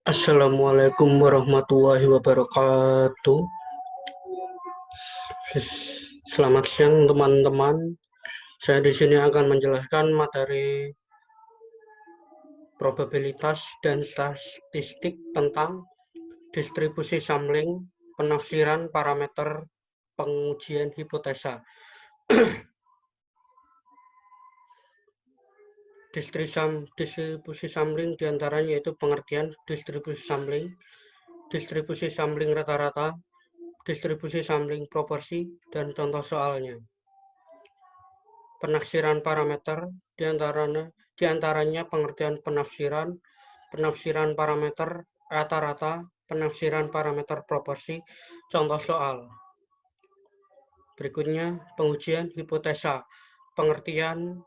Assalamualaikum warahmatullahi wabarakatuh. Selamat siang teman-teman. Saya di sini akan menjelaskan materi probabilitas dan statistik tentang distribusi sampling, penafsiran parameter, pengujian hipotesa. Distribusi sampling diantaranya yaitu pengertian distribusi sampling rata-rata, distribusi sampling proporsi, dan contoh soalnya. Penafsiran parameter diantaranya pengertian penafsiran parameter rata-rata, penafsiran parameter proporsi, contoh soal. Berikutnya pengujian hipotesa. Pengertian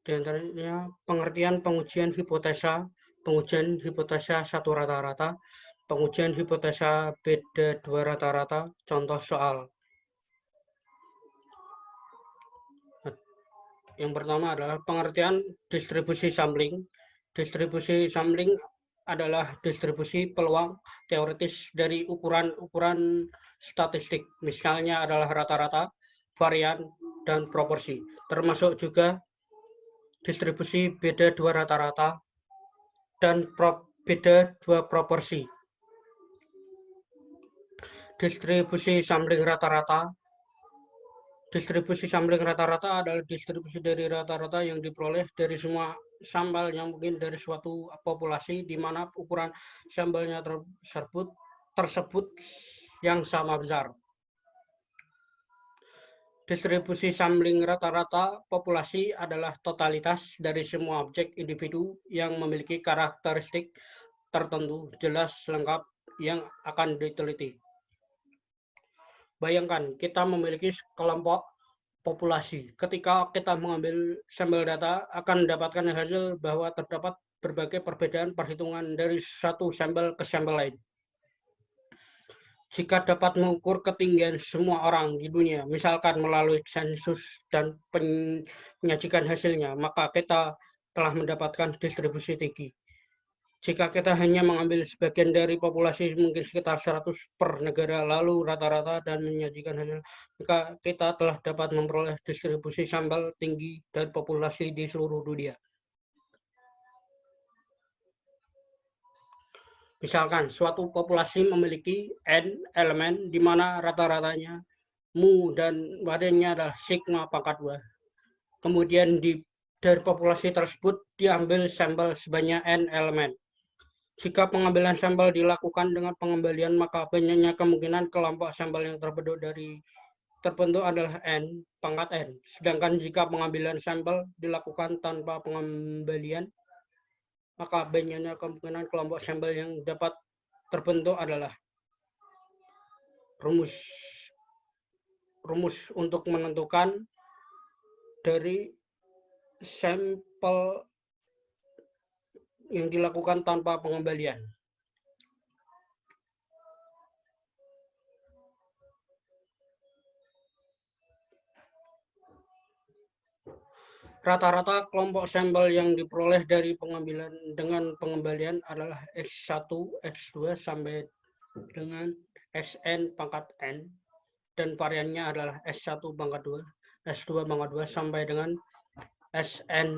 diantaranya pengertian pengujian hipotesa satu rata-rata, pengujian hipotesa beda dua rata-rata, contoh soal. Yang pertama adalah pengertian distribusi sampling. Distribusi sampling adalah distribusi peluang teoritis dari ukuran-ukuran statistik. Misalnya adalah rata-rata, varian, dan proporsi. Termasuk juga distribusi beda dua rata-rata dan beda dua proporsi. Distribusi sampling rata-rata. Distribusi sampling rata-rata adalah distribusi dari rata-rata yang diperoleh dari semua sampel yang mungkin dari suatu populasi di mana ukuran sampelnya tersebut yang sama besar. Distribusi sampling rata-rata populasi adalah totalitas dari semua objek individu yang memiliki karakteristik tertentu jelas lengkap yang akan diteliti. Bayangkan kita memiliki kelompok populasi. Ketika kita mengambil sampel data, akan mendapatkan hasil bahwa terdapat berbagai perbedaan perhitungan dari satu sampel ke sampel lain. Jika dapat mengukur ketinggian semua orang di dunia, misalkan melalui sensus dan menyajikan hasilnya, maka kita telah mendapatkan distribusi tinggi. Jika kita hanya mengambil sebagian dari populasi mungkin sekitar 100 per negara lalu rata-rata dan menyajikan hasil, maka kita telah dapat memperoleh distribusi sampel tinggi dari populasi di seluruh dunia. Misalkan suatu populasi memiliki N elemen di mana rata-ratanya mu dan variannya adalah sigma pangkat 2. Kemudian dari populasi tersebut diambil sampel sebanyak N elemen. Jika pengambilan sampel dilakukan dengan pengembalian, maka banyaknya kemungkinan kelompok sampel yang terbentuk adalah N pangkat N. Sedangkan jika pengambilan sampel dilakukan tanpa pengembalian, maka banyaknya kemungkinan kelompok sampel yang dapat terbentuk adalah rumus untuk menentukan dari sampel yang dilakukan tanpa pengembalian. Rata-rata kelompok sampel yang diperoleh dari pengambilan dengan pengembalian adalah X1, X2 sampai dengan Sn pangkat N dan variannya adalah S1 pangkat 2, S2 pangkat 2 sampai dengan Sn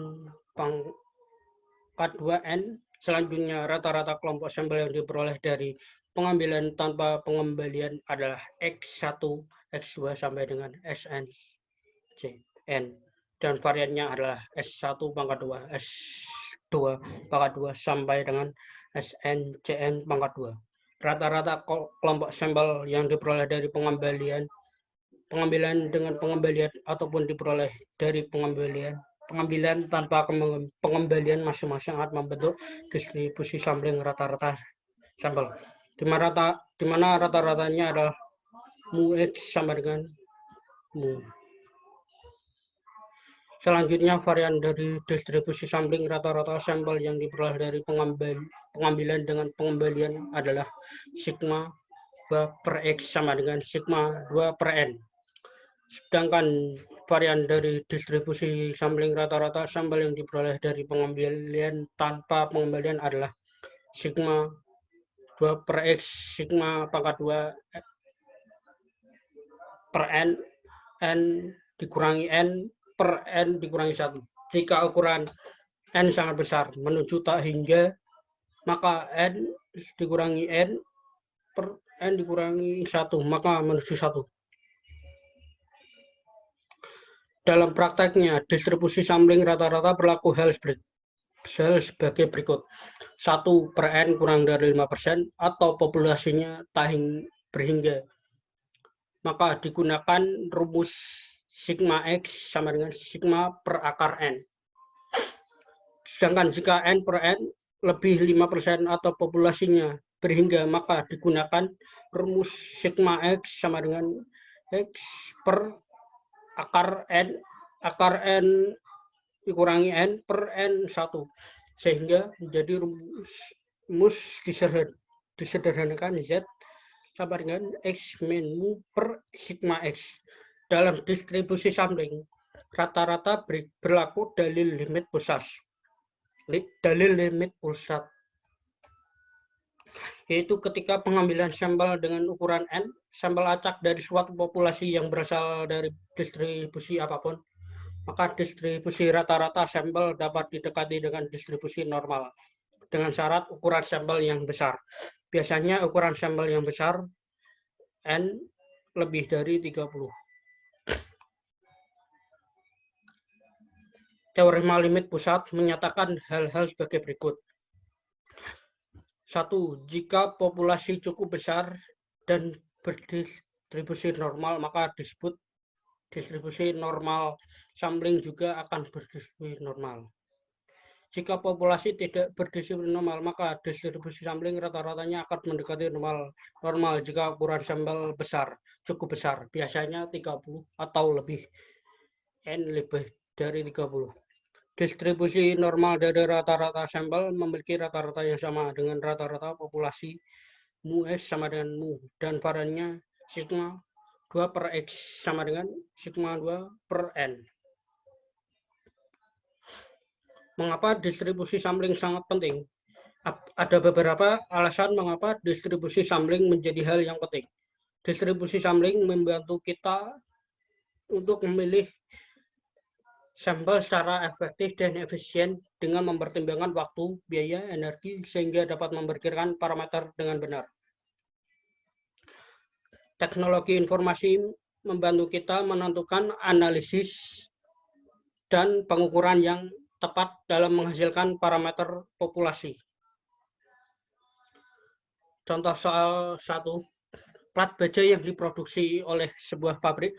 pangkat 2N. Selanjutnya rata-rata kelompok sampel yang diperoleh dari pengambilan tanpa pengembalian adalah X1, X2 sampai dengan Sn Cn dan variannya adalah S1 pangkat 2, S2 pangkat 2 sampai dengan SNCN pangkat 2. Rata-rata kelompok sampel yang diperoleh dari pengambilan dengan pengembalian ataupun diperoleh dari pengambilan tanpa pengembalian masing-masing akan membentuk distribusi sampling rata-rata sampel. Di mana rata-ratanya adalah mu X sama dengan mu. Selanjutnya, varian dari distribusi sampling rata-rata sampel yang diperoleh dari pengambilan dengan pengembalian adalah sigma 2 per X sama dengan sigma 2 per N. Sedangkan varian dari distribusi sampling rata-rata sampel yang diperoleh dari pengembalian tanpa pengembalian adalah sigma 2 per X sigma pangkat 2 per N dikurangi N per N dikurangi 1. Jika ukuran N sangat besar menuju tak hingga, maka N dikurangi N per N dikurangi 1, maka menuju 1. Dalam prakteknya, distribusi sampling rata-rata berlaku hal sebagai berikut. 1 per N kurang dari 5% atau populasinya tak berhingga. Maka digunakan rumus sigma X sama dengan sigma per akar N. Sedangkan jika N per N lebih 5% atau populasinya berhingga, maka digunakan rumus sigma X sama dengan X per akar N dikurangi N per N 1. Sehingga menjadi rumus disederhanakan Z sama dengan X min mu per sigma X. Dalam distribusi sampling, rata-rata berlaku dalil limit pusat. Yaitu ketika pengambilan sampel dengan ukuran N, sampel acak dari suatu populasi yang berasal dari distribusi apapun, maka distribusi rata-rata sampel dapat didekati dengan distribusi normal, dengan syarat ukuran sampel yang besar. Biasanya ukuran sampel yang besar, N, lebih dari 30. Teorema limit pusat menyatakan hal-hal sebagai berikut. 1. Jika populasi cukup besar dan berdistribusi normal, maka disebut distribusi normal. Sampling juga akan berdistribusi normal. Jika populasi tidak berdistribusi normal, maka distribusi sampling rata-ratanya akan mendekati normal jika ukuran sampel cukup besar, biasanya 30 atau lebih, N lebih dari 30. Distribusi normal dari rata-rata sampel memiliki rata-rata yang sama dengan rata-rata populasi mu S sama dengan mu, dan variannya sigma 2 per X sama dengan sigma 2 per N. Mengapa distribusi sampling sangat penting? Ada beberapa alasan mengapa distribusi sampling menjadi hal yang penting. Distribusi sampling membantu kita untuk memilih sampel secara efektif dan efisien dengan mempertimbangkan waktu, biaya, energi, sehingga dapat memperkirakan parameter dengan benar. Teknologi informasi membantu kita menentukan analisis dan pengukuran yang tepat dalam menghasilkan parameter populasi. Contoh soal 1, plat baja yang diproduksi oleh sebuah pabrik.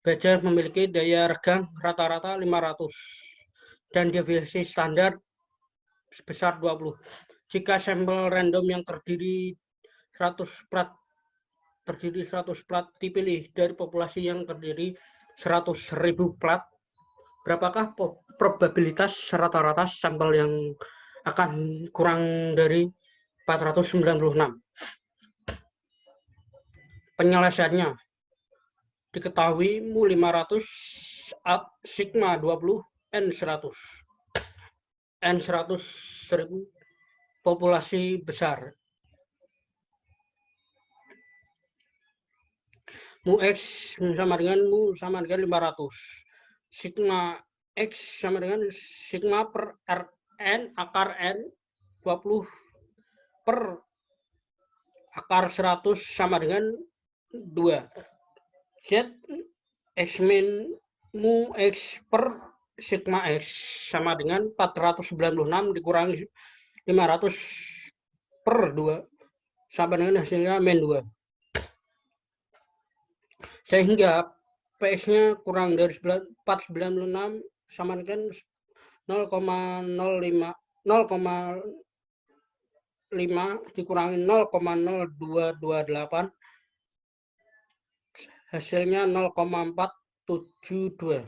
Baja memiliki daya regang rata-rata 500 dan deviasi standar sebesar 20. Jika sampel random yang terdiri 100 plat dipilih dari populasi yang terdiri 100.000 plat, berapakah probabilitas rata-rata sampel yang akan kurang dari 496? Penyelesaiannya diketahui mu 500 sigma 20 N 100. N 100.000 populasi besar. Mu X sama dengan mu sama dengan 500. Sigma X sama dengan sigma per Rn akar N 20 per akar 100 sama dengan 2. Z X min mu X per sigma X sama dengan 496 dikurangi 500 per 2 sama dengan hasilnya min 2. Sehingga PS-nya kurang dari 496 sama dengan 0,05 dikurangi 0,0228, hasilnya 0,472.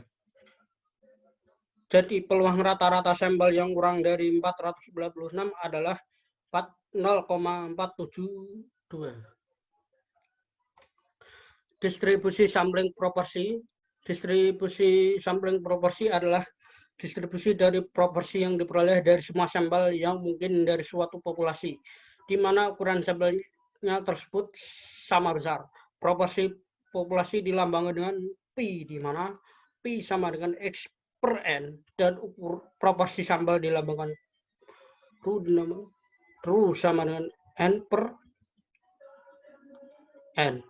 Jadi peluang rata-rata sampel yang kurang dari 496 adalah 0,472. Distribusi sampling proporsi adalah distribusi dari proporsi yang diperoleh dari semua sampel yang mungkin dari suatu populasi, di mana ukuran sampelnya tersebut sama besar. Proporsi populasi dilambangkan dengan pi, di mana pi sama dengan X per N, dan proporsi sampel dilambangkan Rho sama dengan N per N.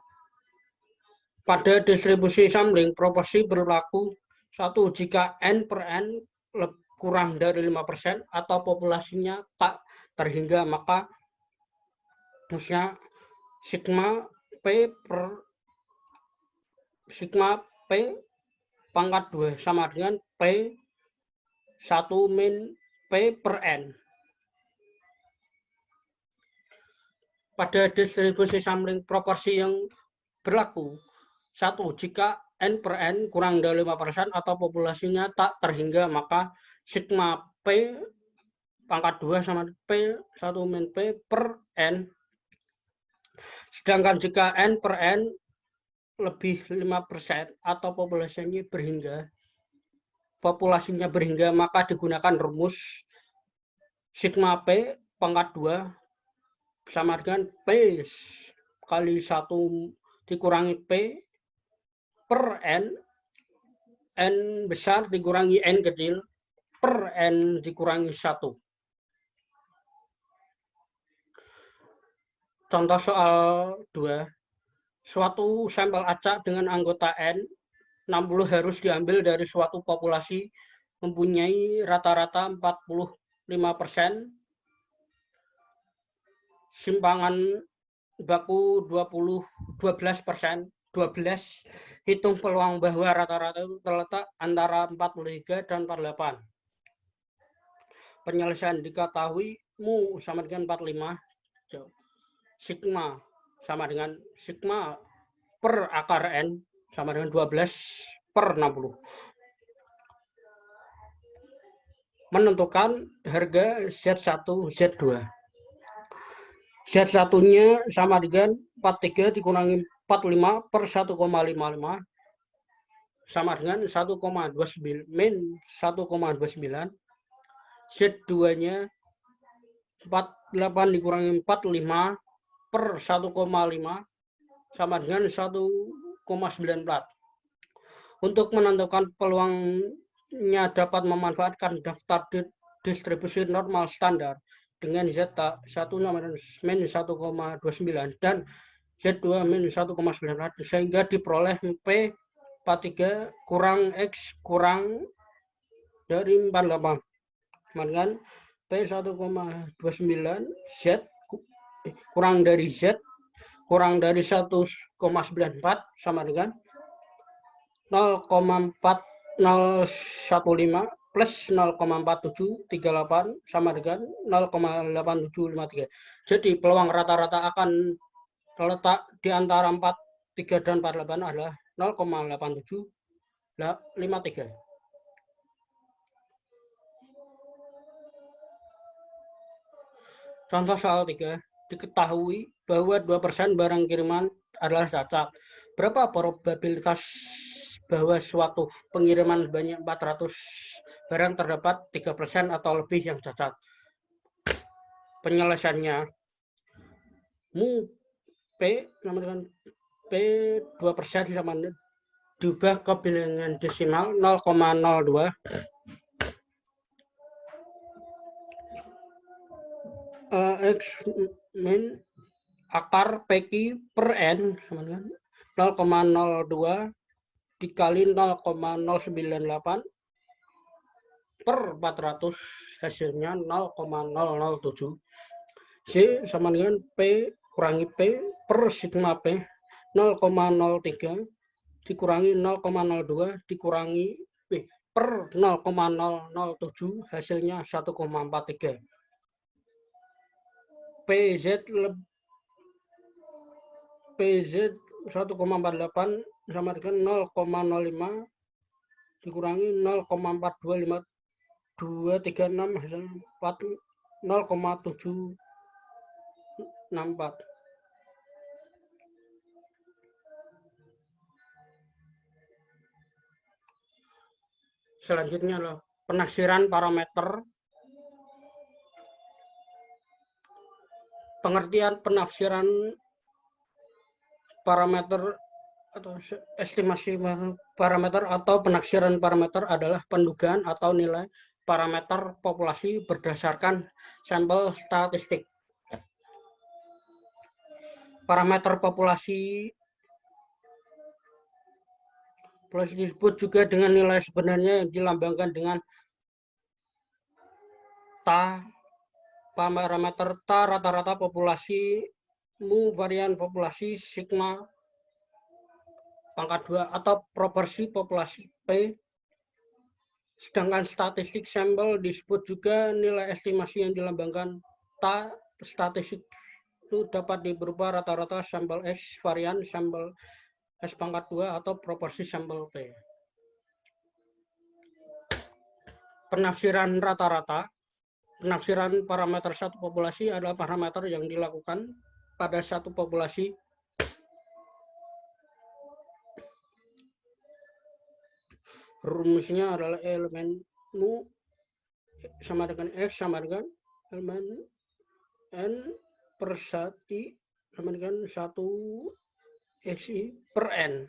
Pada distribusi sampling, proporsi berlaku 1 jika N per N kurang dari 5% atau populasinya tak terhingga, maka maksudnya sigma P pangkat 2 sama dengan P 1 min P per N. Pada distribusi sampling, proporsi yang berlaku 1 jika N per N kurang dari 5% atau populasinya tak terhingga, maka sigma P pangkat 2 sama P 1 min P per N. Sedangkan jika N per N lebih 5% atau populasinya berhingga, maka digunakan rumus sigma P pangkat 2 sama dengan P kali 1 dikurangi P per N, N besar dikurangi N kecil, per N dikurangi 1. Contoh soal 2. Suatu sampel acak dengan anggota N 60 harus diambil dari suatu populasi mempunyai rata-rata 45%, simpangan baku 12%, hitung peluang bahwa rata-rata itu terletak antara 43 dan 48. Penyelesaian diketahui mu sama dengan 45, sigma sama dengan sigma per akar N sama dengan 12 per 60. Menentukan harga Z1, Z2. Z1-nya sama dengan 43 dikurangi 45 per 1,55 sama dengan 1,29 min 1,29. Z2-nya 48 dikurangi 45 per 1,5 sama dengan 1,94. Untuk menentukan peluangnya dapat memanfaatkan daftar distribusi normal standar dengan Z1 min 1,29 dan Z2 min 1,94 sehingga diperoleh P 43 kurang X kurang dari 48 dengan P 1,29 Z kurang dari Z kurang dari 1,94 sama dengan 0,4015 plus 0,4738 sama dengan 0,8753. Jadi peluang rata-rata akan terletak di antara 43 dan 48 adalah 0,8753. Contoh soal 3. Diketahui bahwa 2% barang kiriman adalah cacat. Berapa probabilitas bahwa suatu pengiriman sebanyak 400 barang terdapat 3% atau lebih yang cacat? Penyelesaiannya, mu P sama dengan P 2% sama diubah ke bilangan desimal 0,02 X min akar PQ per N sama dengan 0,02 dikali 0,098 per 400 hasilnya 0,007. C sama dengan P kurangi P per sigma P 0,03 dikurangi 0,02 dikurangi P per 0,007 hasilnya 1,43. PZ 1,48 sama dengan 0,05 dikurangi 0,42536 hasil 0,764. Selanjutnya adalah Penafsiran parameter. Pengertian penafsiran parameter atau estimasi parameter atau penafsiran parameter adalah pendugaan atau nilai parameter populasi berdasarkan sampel statistik. Parameter populasi disebut juga dengan nilai sebenarnya yang dilambangkan dengan ta. Parameter ta rata-rata populasi, mu varian populasi, sigma pangkat 2 atau proporsi populasi P. Sedangkan statistik sampel disebut juga nilai estimasi yang dilambangkan ta. Statistik itu dapat berupa rata-rata sampel S, varian sampel S pangkat 2 atau proporsi sampel P. Penafsiran rata-rata. Penafsiran parameter satu populasi adalah parameter yang dilakukan pada satu populasi rumusnya adalah elemen mu sama dengan X sama dengan elemen N per 1 sama dengan 1 XI per N.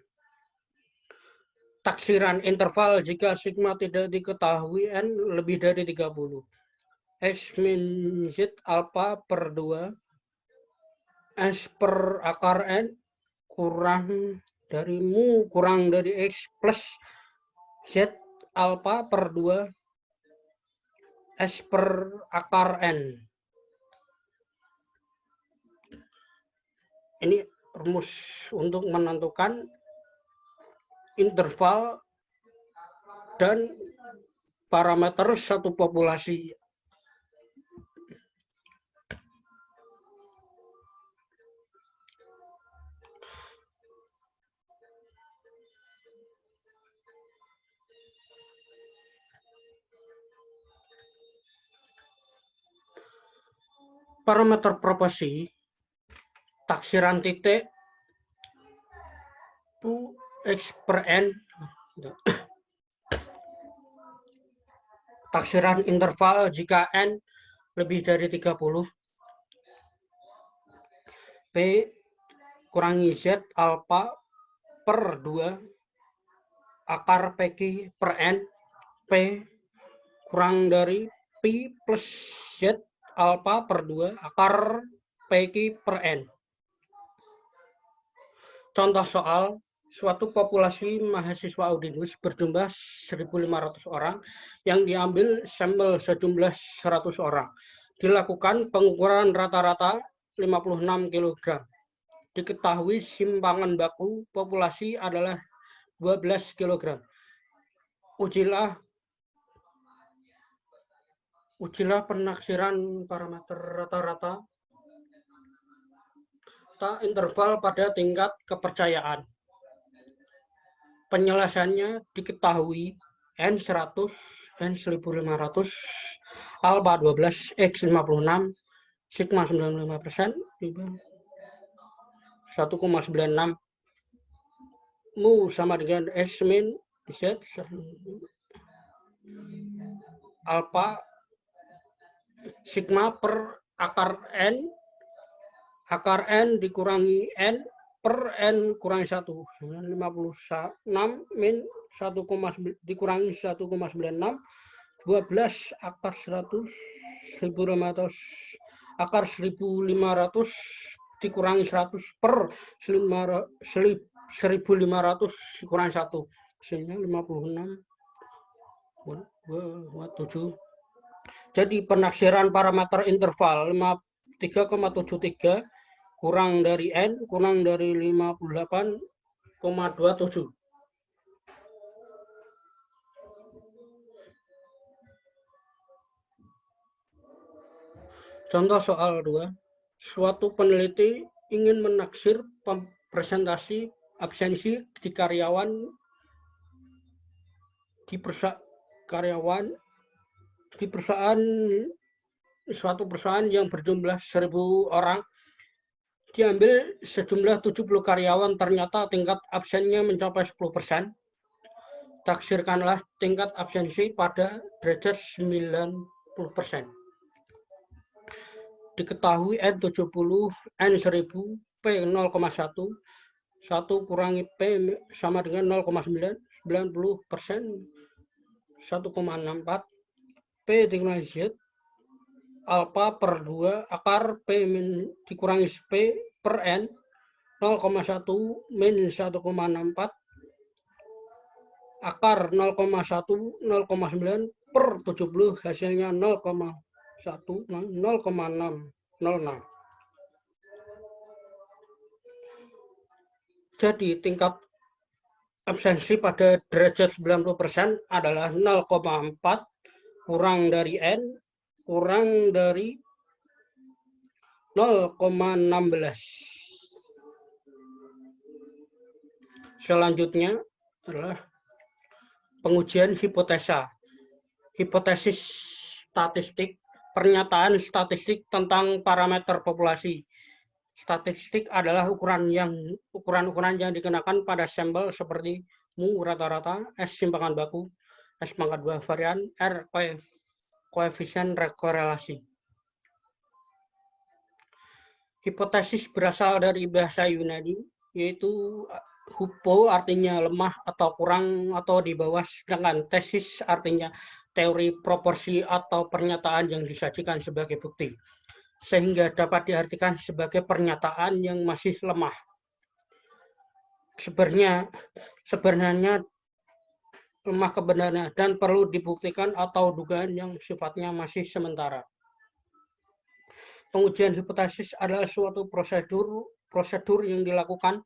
Taksiran interval jika sigma tidak diketahui N lebih dari 30. S min Z alpha per 2 S per akar N kurang dari mu kurang dari X plus Z alpha per 2 S per akar N. Ini rumus untuk menentukan interval dan parameter satu populasi. Parameter proporsi, taksiran titik X per N, taksiran interval jika N lebih dari 30, P kurangi Z alpha per 2 akar PQ per N, P kurang dari Pi plus Z alpha per 2 akar PQ per N. Contoh soal, suatu populasi mahasiswa Udinus berjumlah 1.500 orang yang diambil sampel sejumlah 100 orang. Dilakukan pengukuran rata-rata 56 kg. Diketahui simpangan baku populasi adalah 12 kg. Ujilah penaksiran parameter rata-rata interval pada tingkat kepercayaan. Penyelesaiannya diketahui N100, N1500, alpha 12, X56, sigma 95%, 1,96, mu sama dengan S min Z, alpha, sigma per akar N dikurangi N per N kurangi 1, 56 min 1, dikurangi 1,96, 12 akar 100, 1.500, akar 1.500 dikurangi 100 per 1.500 dikurangi 1, sehingga 56, 7. Jadi penaksiran parameter interval 3,73 kurang dari N kurang dari 58,27. Contoh soal 2. Suatu peneliti ingin menaksir presentasi absensi di suatu perusahaan yang berjumlah 1.000 orang. Diambil sejumlah 70 karyawan, ternyata tingkat absennya mencapai 10%. taksirkanlah tingkat absensi pada derajat 90%. Diketahui N70, N1000, P 0,1, 1 kurangi P sama dengan 0,9, 90%, 1,64, P dikurangi Z, alfa per 2, akar P dikurangi P per N, 0,1 min 1,64, akar 0,1, 0,9 per 70, hasilnya 0,606. Jadi tingkat absensi pada derajat 90% adalah 0,4 kurang dari N kurang dari 0,16. Selanjutnya adalah pengujian hipotesa. Hipotesis statistik, pernyataan statistik tentang parameter populasi. Statistik adalah ukuran-ukuran yang dikenakan pada sampel seperti mu rata-rata, S simpangan baku, S pangkat 2 varian, R koefisien korelasi. Hipotesis berasal dari bahasa Yunani, yaitu hupo artinya lemah atau kurang atau di bawah, sedangkan tesis artinya teori proporsi atau pernyataan yang disajikan sebagai bukti, sehingga dapat diartikan sebagai pernyataan yang masih lemah. Sebenarnya lemah kebenarannya dan perlu dibuktikan atau dugaan yang sifatnya masih sementara. Pengujian hipotesis adalah suatu prosedur yang dilakukan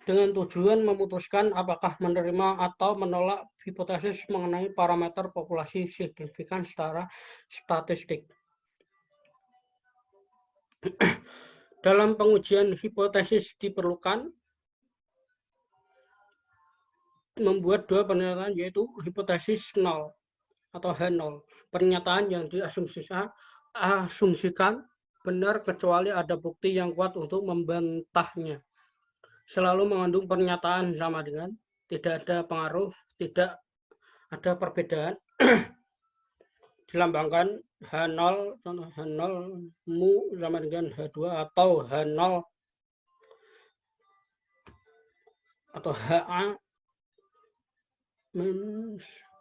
dengan tujuan memutuskan apakah menerima atau menolak hipotesis mengenai parameter populasi signifikan secara statistik. Dalam pengujian hipotesis diperlukan membuat dua pernyataan, yaitu hipotesis nol atau H0, pernyataan yang diasumsikan benar kecuali ada bukti yang kuat untuk membantahnya. Selalu mengandung pernyataan sama dengan tidak ada pengaruh, tidak ada perbedaan, dilambangkan H0, contoh H0 mu sama dengan H2 atau H0 atau HA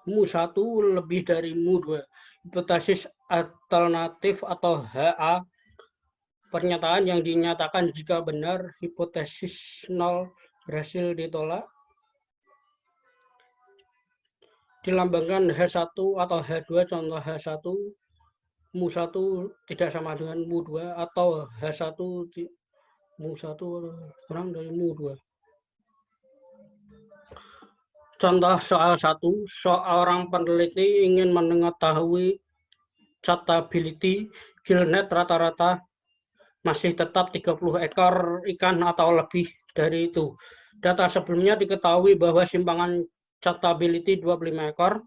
mu 1 lebih dari mu 2. Hipotesis alternatif atau HA, pernyataan yang dinyatakan jika benar hipotesis 0 berhasil ditolak, dilambangkan H1 atau H2, contoh H1 mu 1 tidak sama dengan mu 2 atau H1 mu 1 kurang dari mu 2. Contoh soal 1, seorang peneliti ingin mengetahui catability gillnet rata-rata masih tetap 30 ekor ikan atau lebih dari itu. Data sebelumnya diketahui bahwa simpangan catability 25 ekor,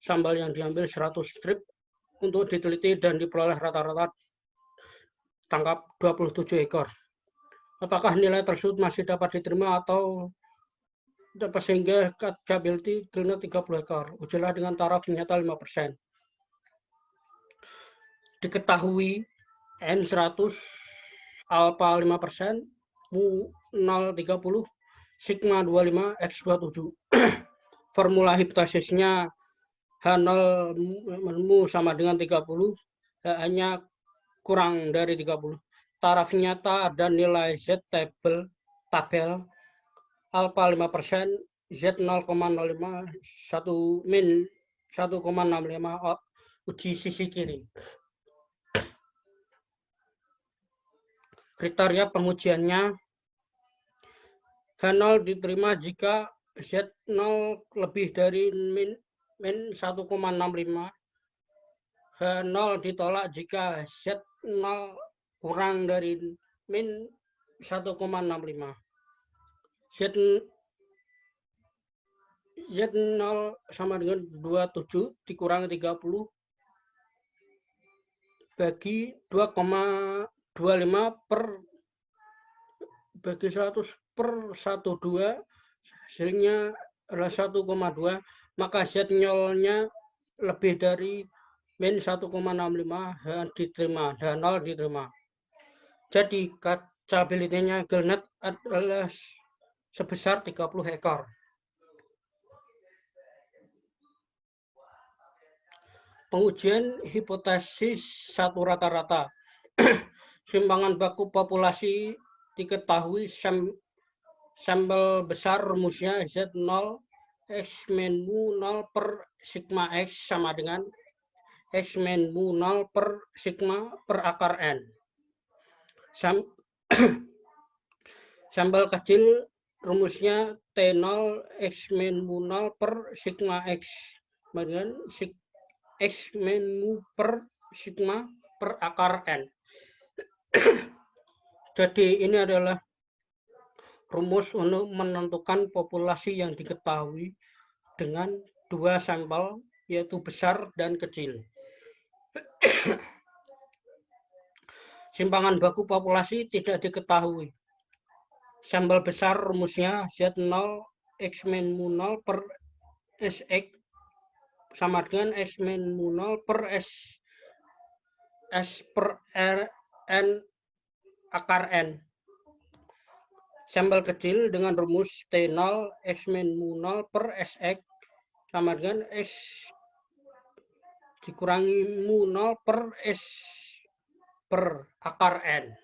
sambal yang diambil 100 strip untuk diteliti dan diperoleh rata-rata tangkap 27 ekor. Apakah nilai tersebut masih dapat diterima atau dapat sehingga catability gillnet 30 ekor? Ujilah dengan taraf nyata 5%. Diketahui N100 alfa 5%, mu 0,30, sigma 25, X27. Formula hipotesisnya H0 mu sama dengan 30, hanya kurang dari 30. Taraf nyata dan nilai Z tabel alfa 5%, Z 0,05, 1 min 1,65, uji sisi kiri. Kriteria pengujiannya, H0 diterima jika Z0 lebih dari min 1,65, H0 ditolak jika Z0 kurang dari min 1,65. Z0 sama dengan 27 dikurangi 30 bagi 2,25 per bagi 100 per 12, hasilnya adalah 1,2, maka Z0-nya lebih dari min 1,65 diterima dan 0 diterima. Jadi catchability-nya GeLNet adalah sebesar 30 ekor. Pengujian hipotesis satu rata-rata. Simpangan baku populasi diketahui sampel besar rumusnya Z0 X min mu 0 per sigma X sama dengan X min mu 0 per sigma per akar N. Sampel kecil rumusnya T0 X min mu 0 per sigma X sama dengan X min mu per sigma per akar N. Jadi ini adalah rumus untuk menentukan populasi yang diketahui dengan dua sampel, yaitu besar dan kecil. Simpangan baku populasi tidak diketahui. Sampel besar rumusnya Z0 X min mu 0 per SX sama dengan X min mu 0 per S per N akar N. Sampel kecil dengan rumus T0 X min mu 0 per SX sama dengan X dikurangi mu 0 per S per akar N.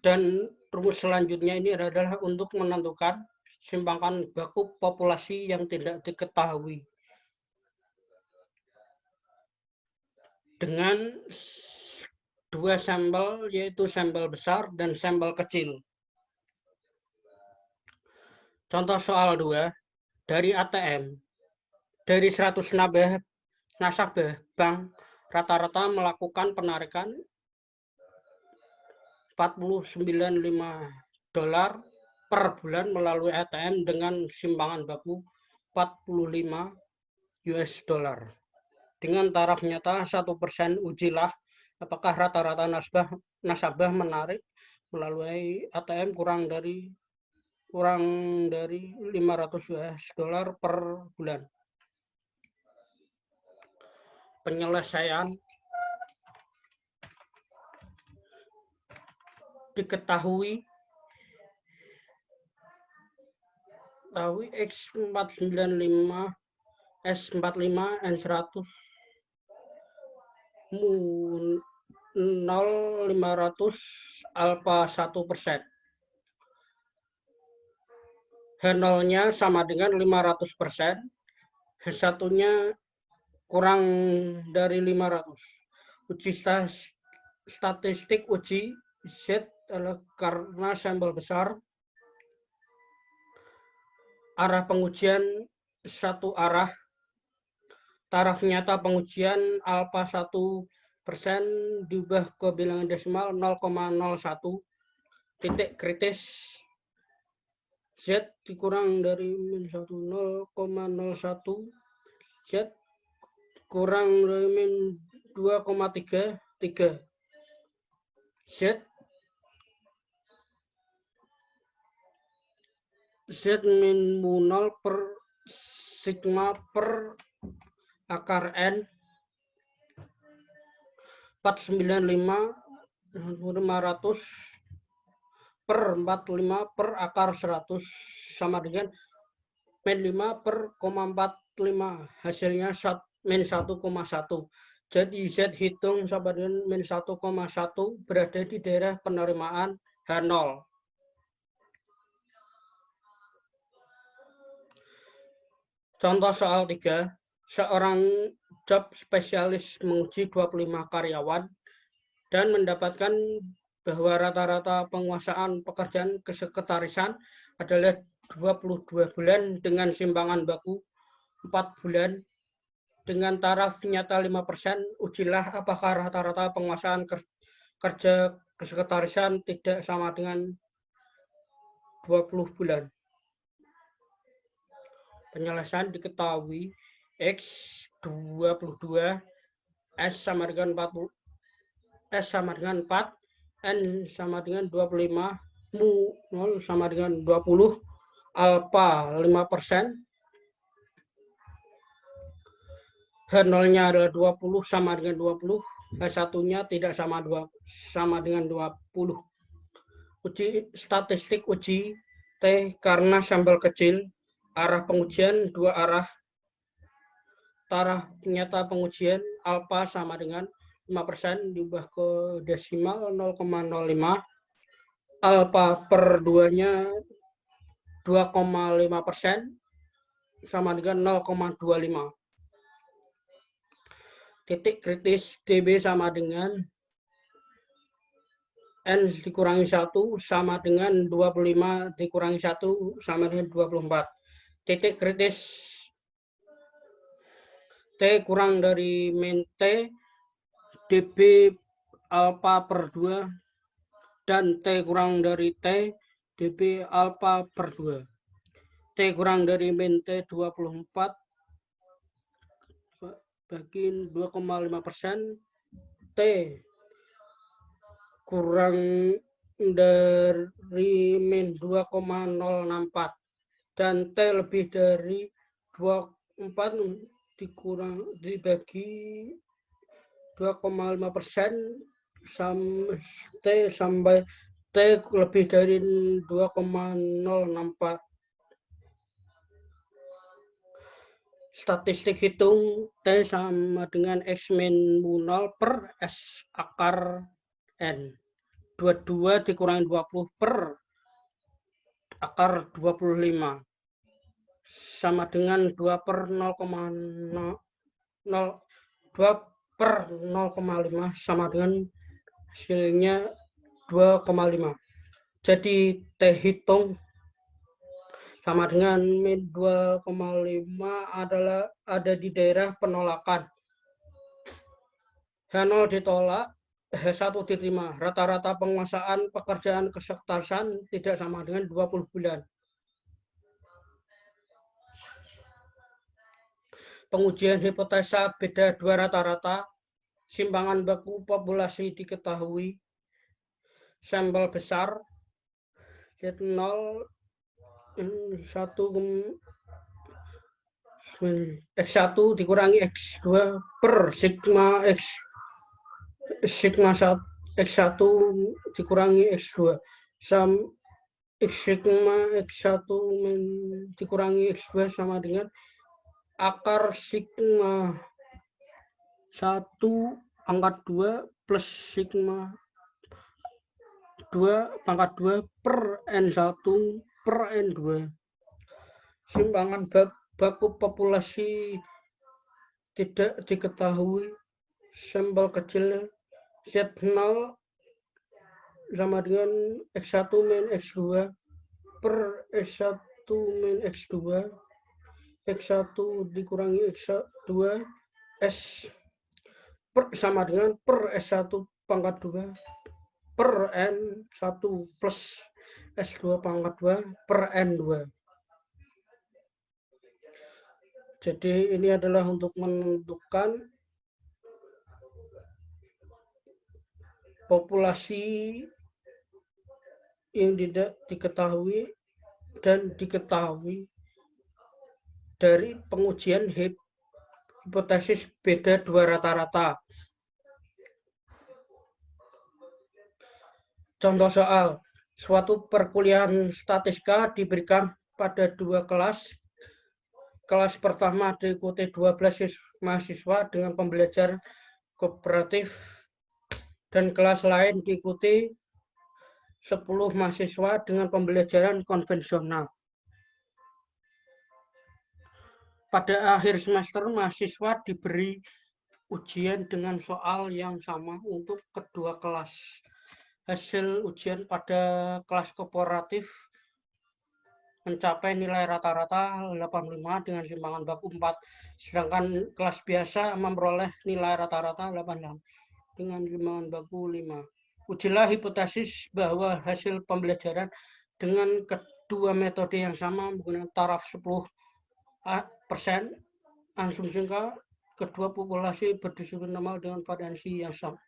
Dan rumus selanjutnya ini adalah untuk menentukan simpangan baku populasi yang tidak diketahui. Dengan dua sampel, yaitu sampel besar dan sampel kecil. Contoh soal 2, dari ATM, dari 100 nasabah bank rata-rata melakukan penarikan $49,5 per bulan melalui ATM dengan simpangan baku 45 US dollar. Dengan taraf nyata 1%, ujilah apakah rata-rata nasabah menarik melalui ATM kurang dari 500 US dollar per bulan. Penyelesaian diketahui X495 S45 N100 mu 0,500 alpha 1%. H0-nya sama dengan 500%, H1-nya kurang dari 500. Uji statistik uji Z adalah karena sampel besar. Arah pengujian satu arah. Taraf nyata pengujian alpha 1% diubah ke bilangan desimal 0,01. Titik kritis Z dikurang dari min 1 0,01. Z kurang dari min 2,33. Z min mu 0 per sigma per akar N 495 per 45 per akar 100 sama dengan min 5 per 0,45. Hasilnya min 1,1. Jadi Z hitung sama dengan min 1,1 berada di daerah penerimaan H0. Contoh soal 3. Seorang job spesialis menguji 25 karyawan dan mendapatkan bahwa rata-rata penguasaan pekerjaan kesekretarisan adalah 22 bulan dengan simpangan baku 4 bulan dengan taraf nyata 5%. Ujilah apakah rata-rata penguasaan kerja kesekretarisan tidak sama dengan 20 bulan. Penyelesaian diketahui X 22, S sama dengan 40, S sama dengan 4, N sama dengan 25, mu 0 sama dengan 20, alfa 5%, H0-nya adalah 20 sama dengan 20, H1-nya tidak sama dengan 20. Uji statistik uji T karena sampel kecil, arah pengujian 2 arah, taraf nyata pengujian alfa sama dengan 5% diubah ke desimal 0,05, alfa per 2-nya 2,5% sama dengan 0,25. Titik kritis dB sama dengan N dikurangi 1 sama dengan 25 dikurangi 1 sama dengan 24. Titik kritis T kurang dari min T dB alfa per 2 dan T kurang dari T dB alfa per 2. T kurang dari min T 24 bagi 2,5%, T kurang dari min 2,064 dan T lebih dari 24 dibagi 2,5% T sampai T lebih dari 2,064. Statistik hitung T sama dengan X min mu 0 per S akar N. 22 dikurangi 20 per akar 25. Sama dengan 2 per 0,02 per 0,5 sama dengan hasilnya 2,5. Jadi T hitung sama dengan min 2,5 adalah ada di daerah penolakan. H0 ditolak, H1 diterima. Rata-rata penguasaan pekerjaan kesektasan tidak sama dengan 20 bulan. Pengujian hipotesa beda dua rata-rata. Simpangan baku populasi diketahui. Sampel besar. Z0 X1 dikurangi X2 per sigma sigma X1 dikurangi X2 sigma X1 dikurangi X2 sama dengan akar sigma 1 pangkat 2 plus sigma 2 pangkat 2 per N1 per N2. Simpangan baku populasi tidak diketahui. Sampel kecil Z0 sama dengan X1 min X2 per S1 min X2. X1 dikurangi X2 S sama dengan per S1 pangkat 2 per N1 plus S2 pangkat 2 per N2. Jadi ini adalah untuk menentukan populasi yang tidak diketahui dan diketahui dari pengujian hipotesis beda dua rata-rata. Contoh soal, suatu perkuliahan statistika diberikan pada dua kelas. Kelas pertama diikuti 12 mahasiswa dengan pembelajaran kooperatif dan kelas lain diikuti 10 mahasiswa dengan pembelajaran konvensional. Pada akhir semester, mahasiswa diberi ujian dengan soal yang sama untuk kedua kelas. Hasil ujian pada kelas kooperatif mencapai nilai rata-rata 85 dengan simpangan baku 4, sedangkan kelas biasa memperoleh nilai rata-rata 86 dengan simpangan baku 5. Ujilah hipotesis bahwa hasil pembelajaran dengan kedua metode yang sama menggunakan taraf 10%, asumsikan kedua populasi berdisiplin normal dengan variasi yang sama.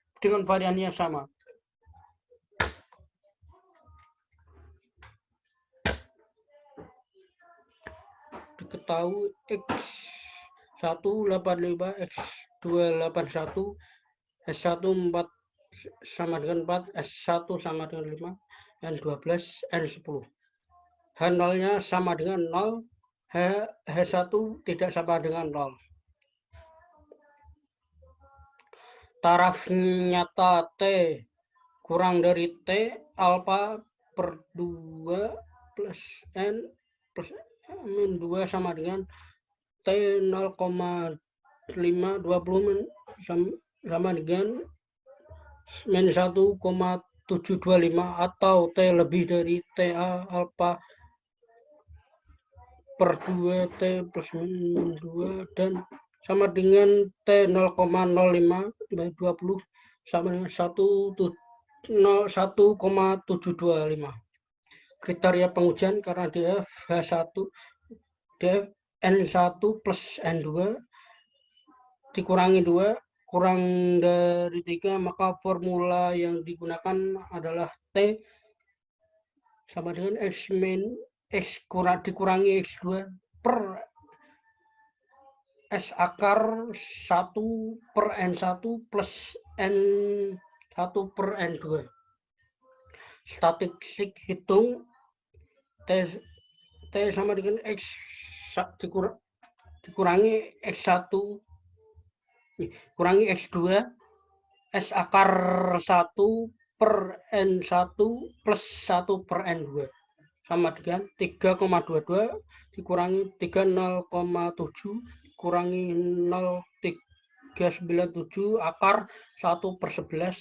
ketahui X1 85, X2 81, S1 4 sama dengan 4, S1 sama dengan 5, N12, N10. H0-nya sama dengan 0, H1 tidak sama dengan 0. Taraf nyata T kurang dari T alfa per 2 plus N plus min 2 sama dengan T 0,520 sama dengan min 1,725 atau T lebih dari TA alfa per 2 T plus min 2 dan sama dengan T 0,05 dari 20 sama dengan 1,725. Kriteria pengujian karena DF H1 DF N1 plus N2 dikurangi 2 kurang dari 3, maka formula yang digunakan adalah T sama dengan X min X dikurangi X2 per S akar 1 per N1 plus N1 per N2. Statistik hitung T sama dengan X dikurangi X1 kurangi X2 S akar 1 per N1 plus 1 per N2 sama dengan 3,22 dikurangi 30,7 kurangi 0,397 akar 1 per 11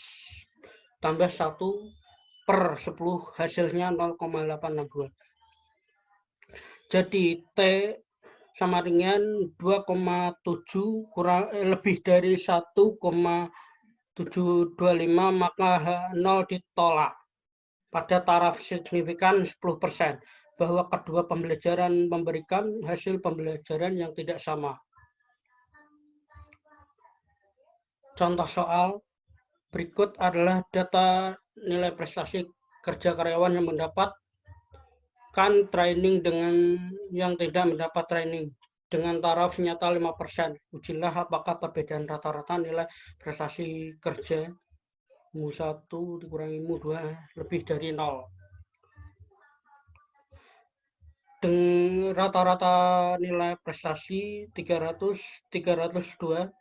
tambah 1 per 10 hasilnya 0,862. Jadi T sama dengan 2,7 kurang lebih dari 1,725, maka H0 ditolak. Pada taraf signifikan 10%, bahwa kedua pembelajaran memberikan hasil pembelajaran yang tidak sama. Contoh soal berikut adalah data nilai prestasi kerja karyawan yang mendapatkan training dengan yang tidak mendapat training dengan taraf nyata 5%. Ujilah apakah perbedaan rata-rata nilai prestasi kerja mu1 dikurangi mu2 lebih dari 0. Dengan rata-rata nilai prestasi 300, 302.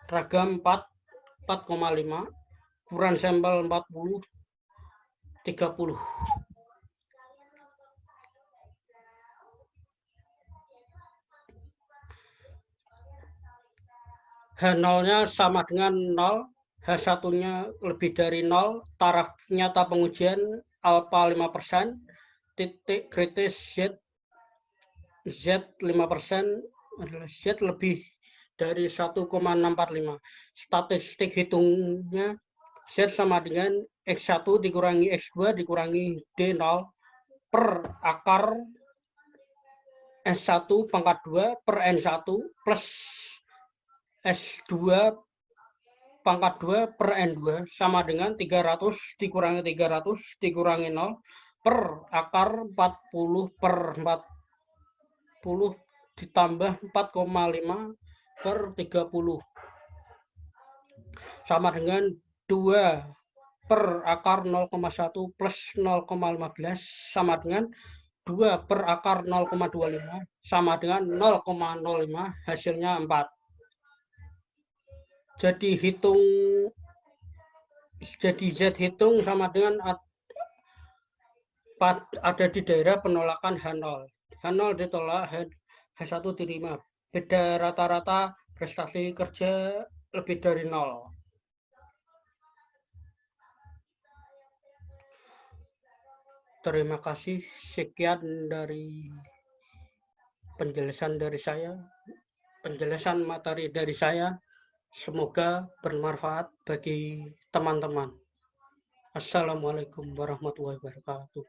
Ragam 4, 4,5. Ukuran sampel 40, 30. H0-nya sama dengan 0, H1-nya lebih dari 0, taraf nyata pengujian alfa 5%, titik kritis Z 5% adalah Z lebih dari 1,645. Statistik hitungnya Z sama dengan X1 dikurangi X2 dikurangi D0 per akar S1 pangkat 2 per N1 plus S2 pangkat 2 per N2 sama dengan 300 dikurangi 300 dikurangi 0 per akar 40 per 40 ditambah 4,5 per 30 sama dengan 2 per akar 0,1 plus 0,15 sama dengan 2 per akar 0,25 sama dengan 0,05 hasilnya 4. Jadi Z hitung sama dengan ada di daerah penolakan H0. H0 ditolak, H1 diterima. Beda rata-rata prestasi kerja lebih dari 0. Terima kasih. Sekian dari penjelasan materi dari saya. Semoga bermanfaat bagi teman-teman. Assalamualaikum warahmatullahi wabarakatuh.